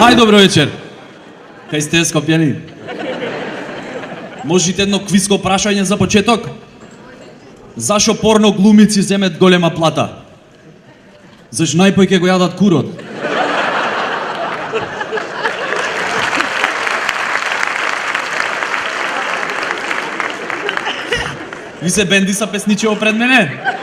Ај, добро вечер. Кај сте, Скопјани? Можете едно квизко прашање за почеток? Зашо порно глумици земет голема плата? Заш најпој ке го јадат курот? Ви се бенди са песничево пред мене?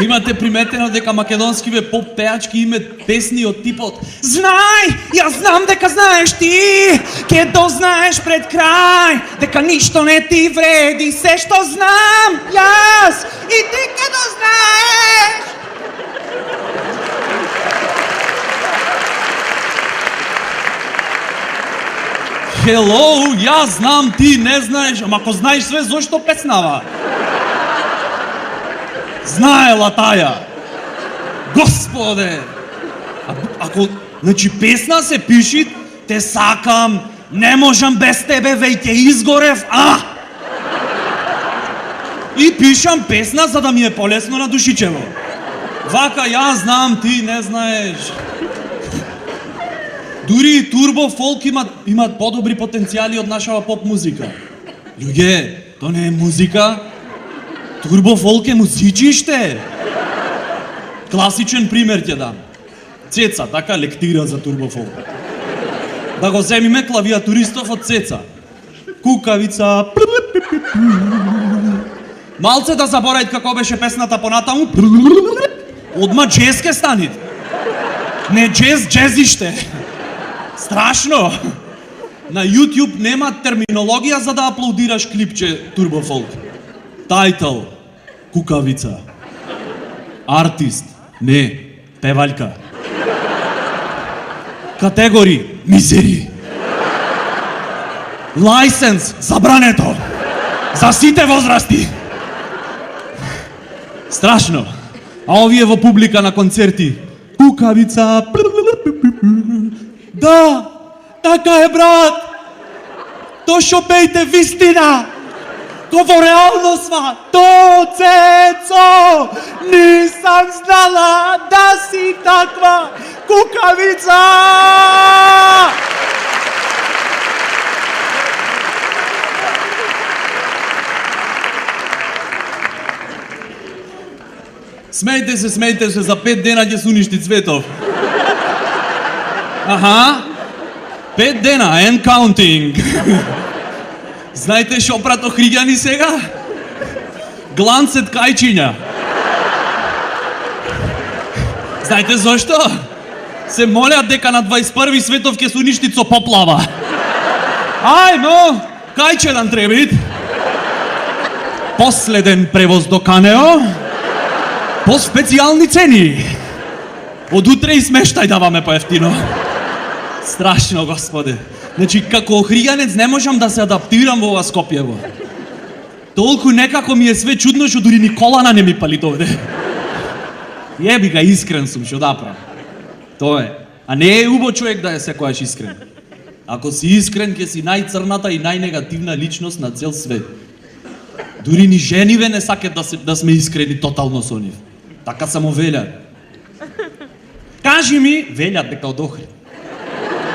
Имате приметено дека македонскиве поп пеачки имаат песни од типот Знај, јас знам дека знаеш ти, ке дознаеш пред крај, дека ништо не ти вреди, се што знам јас и ти ке дознаеш. Hello, јас знам, ти не знаеш, ама ако знаеш све, зошто песнава? Знаела таја. Господе! Ако, значи, песна се пиши, те сакам, не можам без тебе, веќе изгорев, И пишам песна за да ми е полесно на душичево. Вака, јас знам, ти не знаеш. Дури и турбо фолк имат подобри потенцијали од нашава поп музика. Луѓе, то не е музика. Турбо фолк е музичиште. Класичен пример ќе дам. Цеца, така лектира за турбо фолк. Да го земиме клавиатуристов од Цеца. Кукавица. Малце да заборајат како беше песната понатаму. Одма джез ке станит. Не джез, джезиште. Страшно. На YouTube нема терминологија за да аплодираш клипче турбо фолк. Тајтл, кукавица. Артист, не, певалјка. Категори, мизери. Лајсенс, забрането. За сите возрасти. Страшно. А овие во публика на концерти. Кукавица. Да, така е, брат. Тошо пејте вистина. Ко во реалноста, то Цецо, нисам знала да си таква кукавица! Смејте се, за 5 дена ќе се уништи Цветов. Аха, 5 дена, and counting. Знаете шо прато хриѓани сега? Гланцет кајчиња. Знаете зошто? Се молят дека на 21 Светов ќе се уништи со поплава. Ајмо, кајче нам требит? Последен превоз до Канео, по специјални цени. Од утре и смештај даваме поевтино. Страшно, господе. Значи, како хриѓанец не можам да се адаптирам во ова Скопјево. Толку некако ми е све чудно, што дури ни колана не ми пали довде. Јеби га, искрен сум, што да правам. Тоа е. А не е убаво човек да е секојаш искрен. Ако си искрен, ќе си најцрната и најнегативна личност на цел свет. Дури ни жениве не сакат да сме искрени тотално со нив. Така само велят. Кажи ми, велят дека од Охрид.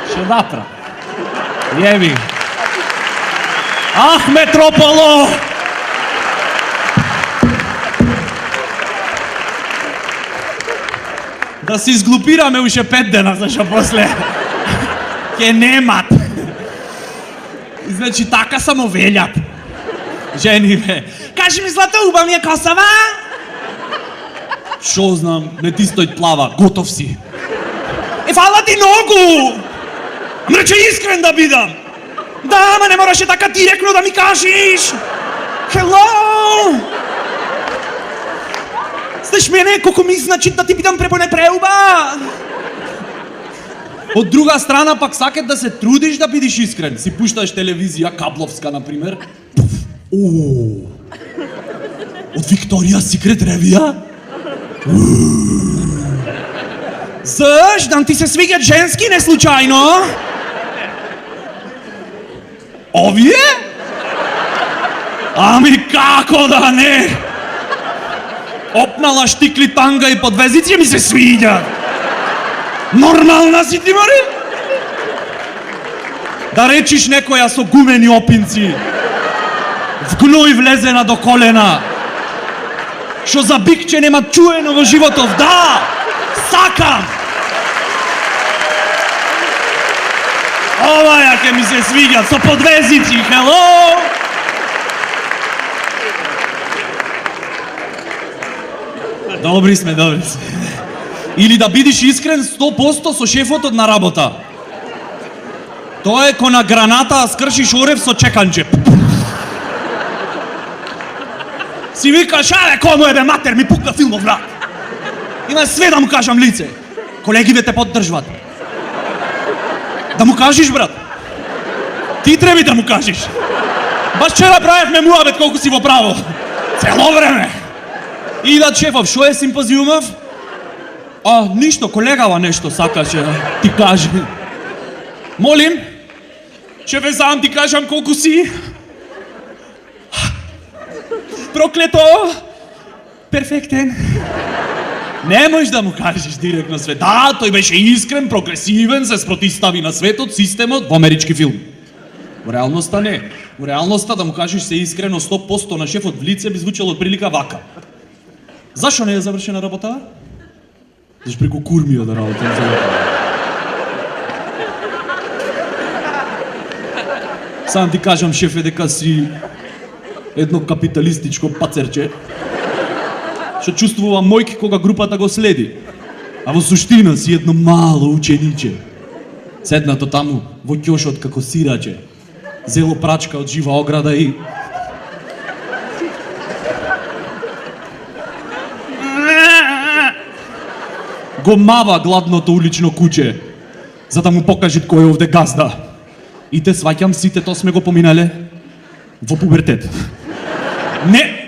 Што да правам? Јеби. Ах, Метрополо! Да се изглупираме уште 5 дена, зашто после ќе немат. Значи, така само велјат. Жениве. Кажи ми, злата, уба ми е косава? Шо знам, не ти стои плава, готов си. Фала ти ногу! Ама рече искрен да бидам. Да, ама не мораше така директно да ми кажеш. Hello! Знаеш мене, колко ми значи да ти бидам препоне преуба. Од друга страна пак сакат да се трудиш да бидиш искрен. Си пушташ телевизија, кабловска, например. Од Викторија Секрет ревија? Заш, дам ти се свиѓат женски не случајно? Овие? Ами како да не? Опнала штикли танга и подвезици ми се свиѓа. Нормална си ти, мари? Да речиш некоја со гумени опинци, в гној влезена до колена, што за бикче нема чуено во животов, да, сакам! Оваја ќе ми се свиѓа со подвезици, хело! Добри сме. Или да бидиш искрен 100% со шефот на работа. Тоа е ко на граната, а скршиш орев со чеканче. Си викаш, аре, кому е бе матер, ми пукна филмов, брат. Има све да му кажам лице. Колегиве те поддржват. Да му кажеш, брат. Ти треби да му кажеш. Баш вчера правевме муабет колку си во право. Цело време. И да шефов, шо е симпозиумов? Ништо, колегава нешто сакаше да ти каже. Молим, шефе, сам ти кажам колку си. Проклето! Перфектен. Не можеш да му кажеш директно свет. Да, тој беше искрен, прогресивен, се спротистави на светот, системот, во амерички филм. Во реалноста не. Во реалноста да му кажеш се искрено 100% на шефот в лице би звучало од прилика вака. Зашо не е завршена работа? Зашто преку курмија да работам за работа. Сам ти кажам, шефе, дека си едно капиталистичко пацерче, што чувствува мојки кога групата го следи. А во суштина си едно мало учениче. Седнато таму во ќошот како сираче. Зело прачка од жива ограда и... го мава гладното улично куче, за да му покаже кој е овде газда. И те сваќам, сите то сме го поминале во пубертет.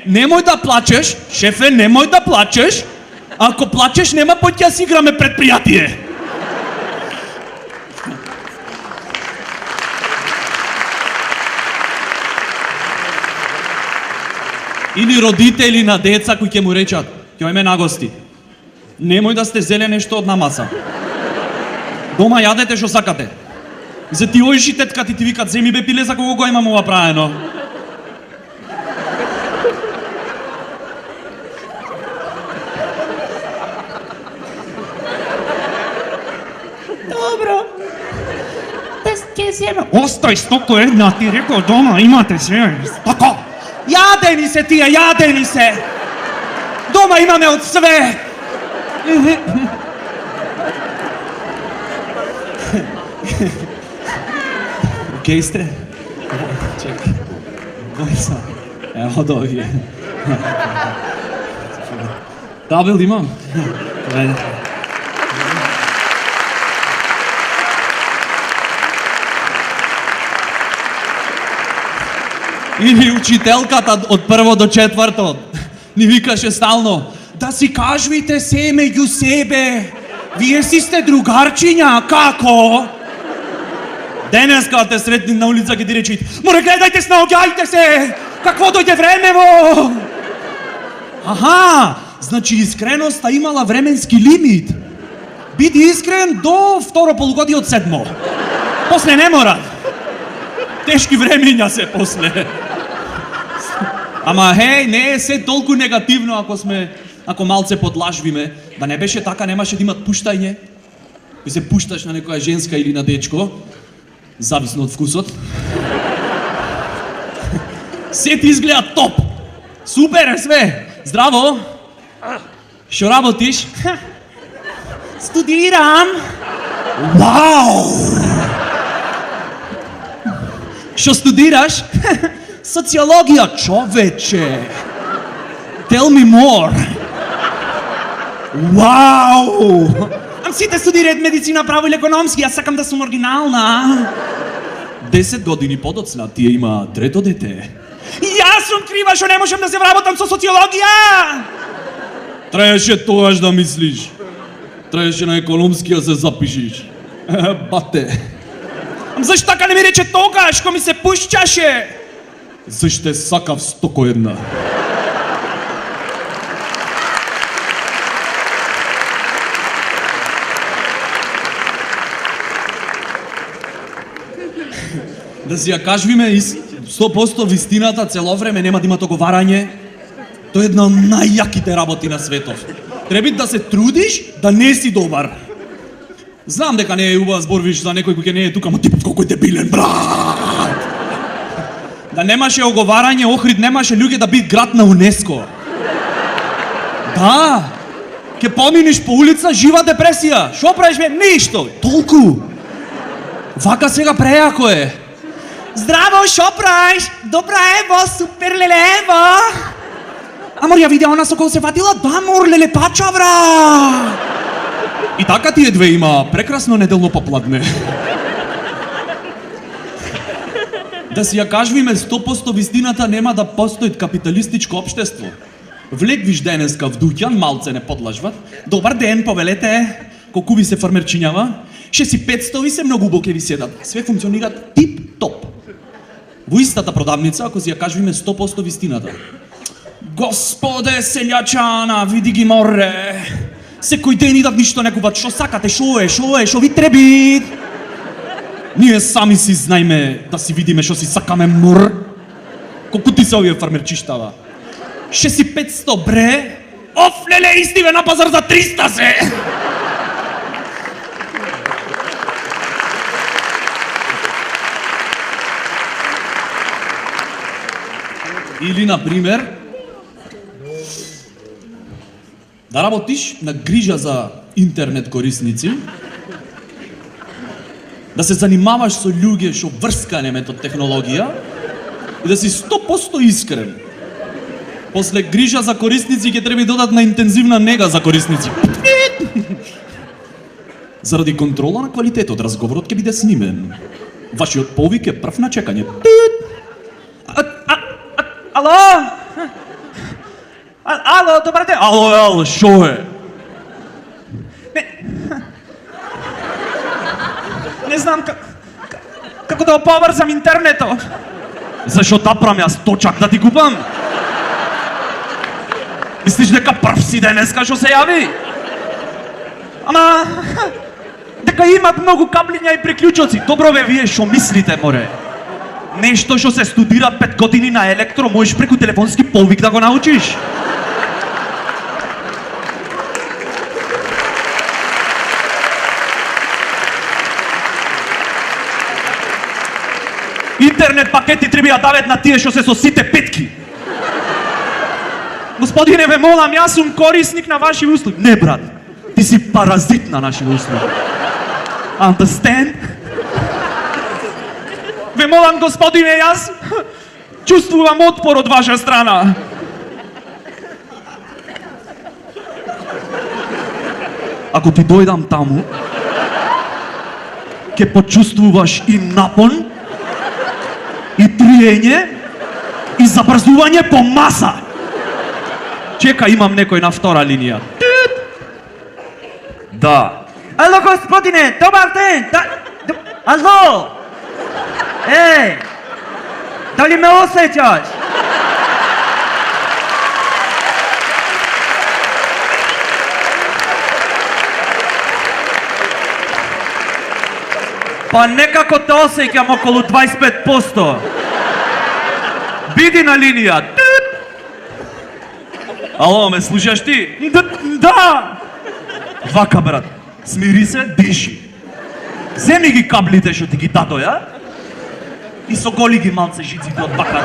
Немој да плачеш, шефе, немој да плачеш. Ако плачеш, нема поќе да си играме предпријатие. Или родители на деца кои ќе му речат, ќе ме нагости. Немој да сте зеле нешто од намаса. Дома јадете што сакате. За ти ојши тетка ти викат, земи бе пиле за кого го имам ова правено. Добро. Ќе зема. Остави стоко една, ти рекол дома имате све. Така. Јадени се тие, јадени се. Дома имаме од све. Океј сте? Чекай. Кој са? Ево да овие. Табел имам? Или учителката од прво до четврто ни викаше стално: да си кажвите се меѓу себе. Вие си сте другарчиња, како? Денеска те сретни на улица ќе ти речи: море, гледајте се, наоѓајте се! Какво дојде времево? Аха, значи искреноста имала временски лимит. Биди искрен до второ полугодие од седмо. После не мора. Тешки времења се после. Ама хеј, не е се толку негативно ако малце подлажвиме. Да не беше така, немаше да имат пуштање. Кој се пушташ на некоја женска или на дечко, зависно од вкусот. Се ти изгледа топ. Супер е све. Здраво. Што работиш? Студирам. Вау! Што студираш? Социологија, човече. Tell me more. Вау! Ам сите студираат медицина, право или економски, јас сакам да сум оригинална. 10 години подоцна тие има трето дете. Јас сум крива што не можам да се вработам со социологија. Требаше тогаш да мислиш. Требаше на економски да се запишиш. Бате. Зашто така не ми рече тогаш, кога ми се пушчаше? Зашто сакав 101. Да си ја кажуваме 100% вистината, цело време нема да има договарање. Тоа е една од најјаките работи на светов. Треба да се трудиш да не си добар. Знам дека не е убаво зборвиш за некој кој не е тука, ама типот колку е дебилен, брат. Да немаше оговарање, Охрид немаше луѓе да бит град на УНЕСКО. Да. Ке поминиш по улица, жива депресија. Шо правиш бе? Ништо. Толку. Вака сега прејако е. Здраво, шо правиш? Добра ево, супер леле ево. Амор, ја видеа она со кој се фатила? Да, мор, леле пача, бра. И така тие две има прекрасно неделно попладне. Да си ја кажуваме 100% вистината, нема да постои капиталистичко општество. Влегвиш денеска в дуќан, малце не подлажват. Добар ден, повелете. Колку ви се фармерчињава? 6500 ви се, многу боке ви седат. Све функционира тип-топ. Во истата продавница, ако си ја кажуваме 100% вистината. Господе селјачана, види ги море. Секој ден идат ништо не купат. Шо сакате, шо ви треби? Ние сами си знаеме да си видиме шо си сакаме, мор. Колку ти се овие фармерчиштава? 6500 бре? Оф, леле, истиве на пазар за 300 се! Или, например, да работиш на грижа за интернет корисници, да се занимаваш со луѓе што врскане метод технологија и да си 100% искрен. После грижа за корисници ќе треба додат на интензивна нега за корисници. Заради контрола на квалитетот, разговорот ќе биде снимен. Вашиот повик е прв на чекање. Ало? Ало, добар ден. Ало, шо е? Не знам како да поврзам интернетот. Зашо тапрам јас точак да ти купам? Мислиш дека прв си денеска што се јави? Ама дека имат многу каблиња и приклучоци. Добро бе, вие што мислите, море? Нешто што се студира 5 години на електро, можеш преку телефонски повик да го научиш. Интернет пакети треба да дават на тие што се со сите петки. Господине, ве молам, јас сум корисник на ваши услуги. Не, брат, ти си паразит на наши услуги. Understand? Ве молам, господине, јас чувствувам отпор од ваша страна. Ако ти дојдам таму, ќе почувствуваш и напон, и триење, и забрзување по маса. Чека, имам некој на втора линија. Да. Ало, господине, добар ден. Ало. Еј, дали ме осеќаш? Па некако те осеќам околу 25%. Биди на линија. Ало, ме слушаш ти? Да. Вака, брат, смири се, диши. Земи ги каблите што ти ги дадо, ја? И соголи ги малце жиците од бакар.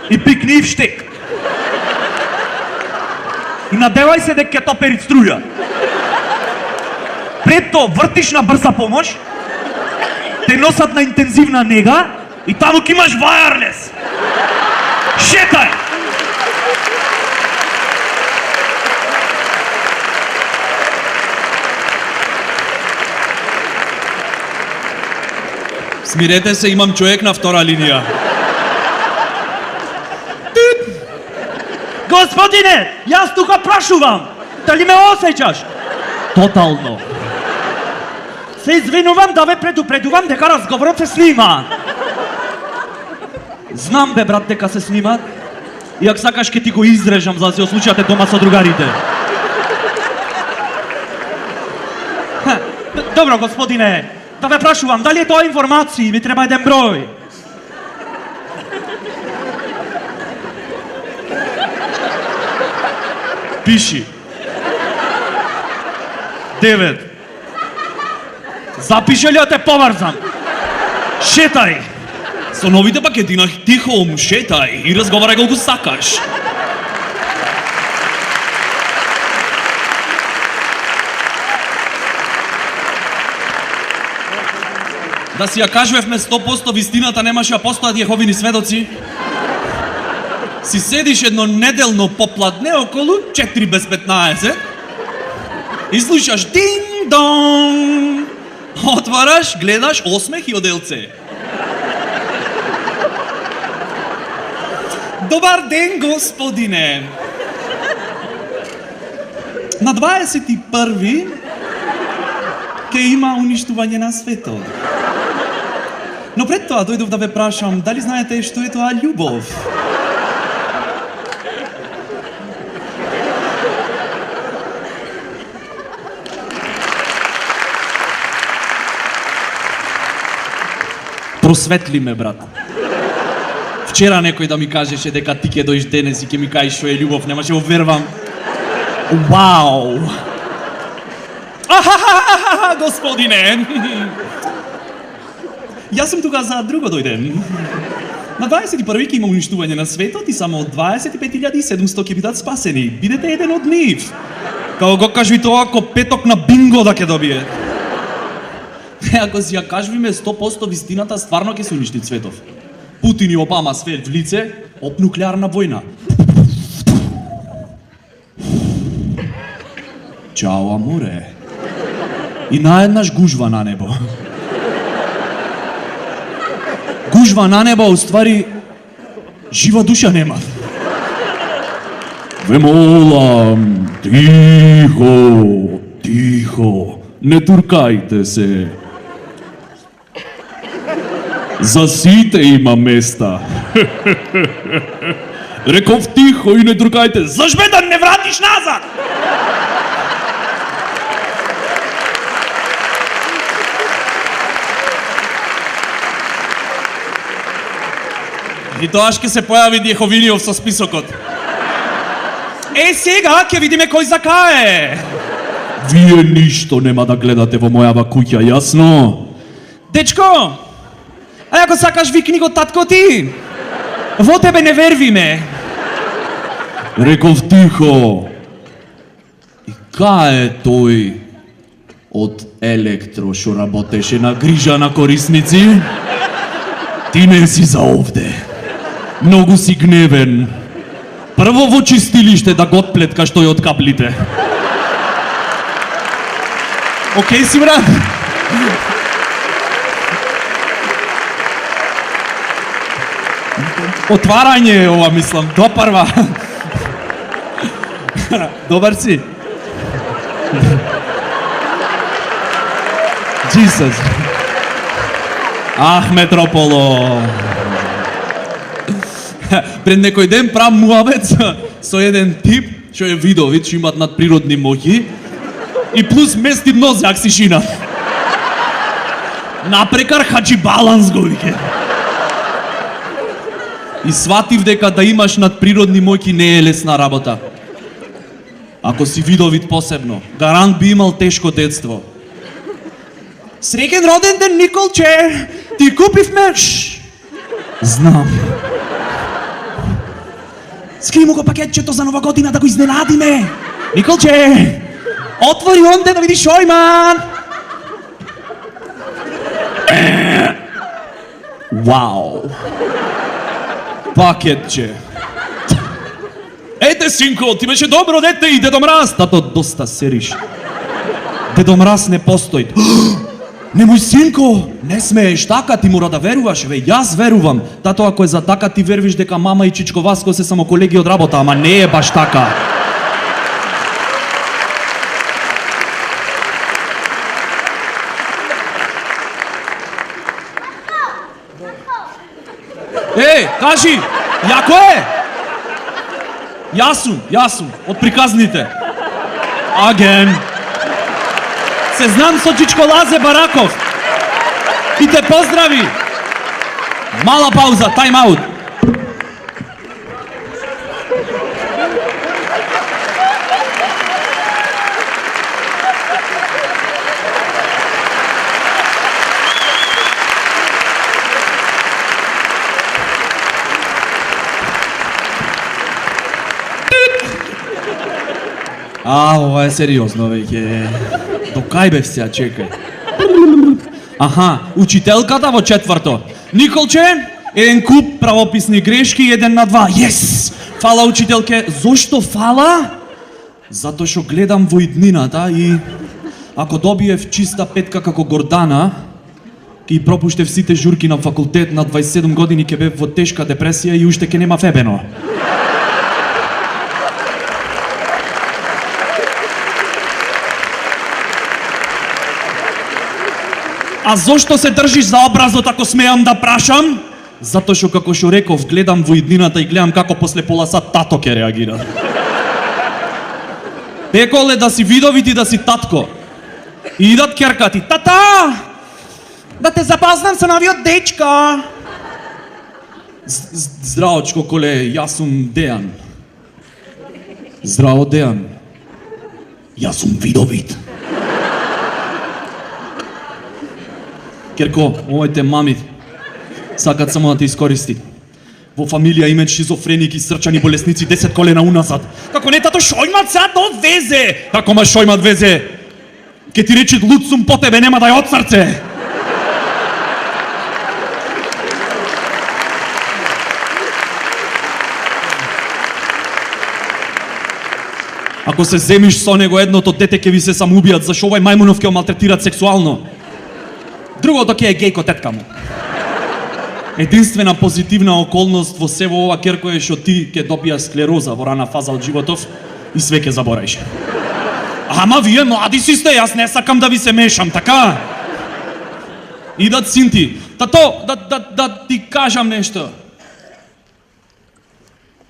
И пикни и вштек. И надевај се дека ќе топери струја. Пред тоа вртиш на брза помош, те носат на интензивна нега и таму ќе имаш wireless. Шетај! Смирете се, имам човек на втора линија. Господине, јас тука прашувам. Дали ме осеќаш? Тотално. Се извинувам да ве предупредувам дека разговорот се снима. Знам бе брат дека се снимат. И ако сакаш ке ти го изрежам за да се ослучате дома со другарите. Добро господине, да ве прашувам, дали е тоа информации? Ми треба еден број. Пиши. 9. Запише ли да те поврзам? Шетај! Со новите пакети на Тихом шетај и разговарај колку сакаш. Да си ја кажувевме 100% вистината, немаше ја постојат Јеховини сведоци. Си седиш едно неделно попладне околу 4 без 15 и слушаш динг-донг. Отвараш, гледаш осмех и оделце. Добар ден, господине. На 21-ви ќе има уништување на светот. Но пред тоа дојдов да ве прашам, дали знаете што е тоа љубов? Просветли ме, брат. Вчера некој да ми кажеше дека ти ќе дојдеш денес и ќе ми кажеш што е љубов, немаше го вервам. Вау! Ахахахаха, господине! Јас сум тука за друго дојдем. На 21-ви ќе има уништување на светот и само 25.700 ќе бидат спасени. Бидете еден од нив. Како го кажи тоа, ако петок на бинго да ќе добие. Ако си ја кажуваме 100% вистината, стварно ќе се уништи светов. Путин и Обама све в лице, об нуклеарна војна. Чао, аморе. И наеднаш гужва на небо. Гужва на небо, уствари, жива душа нема. Ве молам, тихо, тихо, не туркајте се. За сите има места. Реков тихо и не туркајте. Зашто да не вратиш назад? И тоа ќе се појави Јеховиниов со списокот. Сега ќе видиме кој закае. Вие ништо нема да гледате во мојава куќа, јасно? Дечко, а ако сакаш викни го татко ти. Во тебе не вервиме. Реков тихо. И кај е тој од Електро што работеше на грижа на корисници? Ти не си за овде. Многу си гневен. Прво во чистилиште да го отплеткаш тој од каплите. Океј си, брат? Отварање е ова, мислам, допарва. Добар си? Jesus. Ах, Метрополо. Пред некој ден прав муавец со еден тип што е видовит, што имат надприродни моќи и плюс мести нозе аксишина. Напрекар хаджи баланс го вике. И сватив дека да имаш надприродни моќи не е лесна работа. Ако си видовит посебно, гарант би имал тешко детство. Среќен роден ден, Николче! Ти купивме... Знам. Скри му го пакетчето за нова година да го изненадиме! Николче! Отвори онде да видиш шо имам! Вау! Пакетче! Ете, синко, ти беше добро дете и Дедо Мраз! Тато, доста сериш. Дедо Мраз не постои. Немој, синко, не смееш така, ти мора да веруваш, ве, јас верувам. Тато, ако е за така, ти вервиш дека мама и Чичко Васко се само колеги од работа, ама не е баш така. Еј, кажи, јако е? Јас сум, од приказните. Аген. Се знам со Чичко Лазе Бараков. И те поздрави. Мала пауза, тайм аут. Ова е сериозно веќе. До кај бев сега, чекај. Аха, учителката во четврто. Николче, еден куп правописни грешки, 1/2. Јес! Фала учителке. Зошто фала? Затоа што гледам во иднината и ако добиев чиста петка како Гордана, ќе пропуштев сите журки на факултет, на 27 години ќе бев во тешка депресија и уште ќе нема фебено. А зошто се држиш за образот ако смеам да прашам? Затоа што како што реков, гледам во иднината и гледам како после пола сат тато ќе реагира. Пеколе да си видовит и да си татко. И идат керкати. Тата! Да те запознам со новиот дечко. Здравочко, коле, јас сум Дејан. Здраво, Дејан. Јас сум Видовит. Керко, овојте мами сакат само да те искористи. Во фамилија имаат шизофреник и срчани болесници 10 колена уназад. Како не тато шо имат сад од везе? Како ма шо имат везе? Ке ти речи луд сум по тебе, нема да ја од срце. Ако се земиш со него, едното дете ќе ви се самоубијат, зашо овај мајмунов ќе го малтретират сексуално. Другото ќе е гејко тетка му. Единствена позитивна околност во се во ова, Керко, е што ти ќе добијаш склероза во рана фаза од животов и све ќе забораиш. Ама вие млади си сте, јас не сакам да ви се мешам, така? Идат синти. Тато, да ти кажам нешто.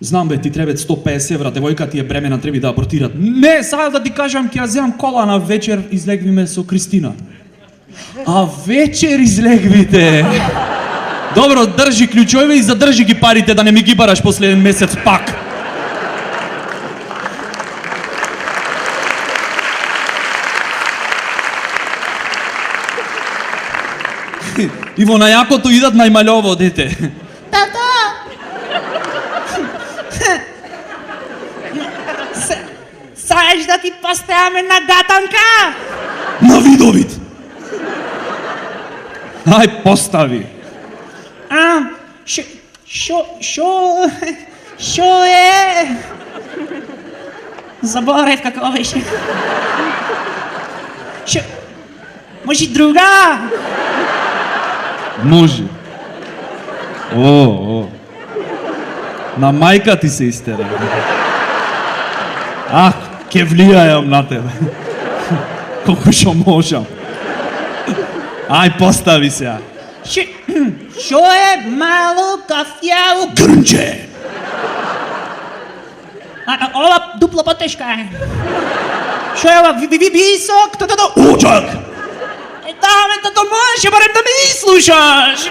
Знам бе, ти требат 150 евра, девојка ти е бремена, треби да абортират. Не, сега да ти кажам, ќе ја земам кола на вечер, излегвиме со Кристина. А вечер излегвите. Добро, држи клучови и задржи ги парите да не ми ги бараш после еден месец пак. И во најакото идат најмалово дете. Тато! Саеш да ти поставаме на гатанка? На Видовит. Ај, постави. Шо е? Заборев како беше. Може друга? Може. О. На мајка ти се истера. Ке влијајам на тебе. Колку шо можам. Ај, постави се. Шо е мало кафјаво Грнче. Ова дупло потешка е. Шо е ова висок? Оџак. Да, тато, можеш барем да ме изслушаш.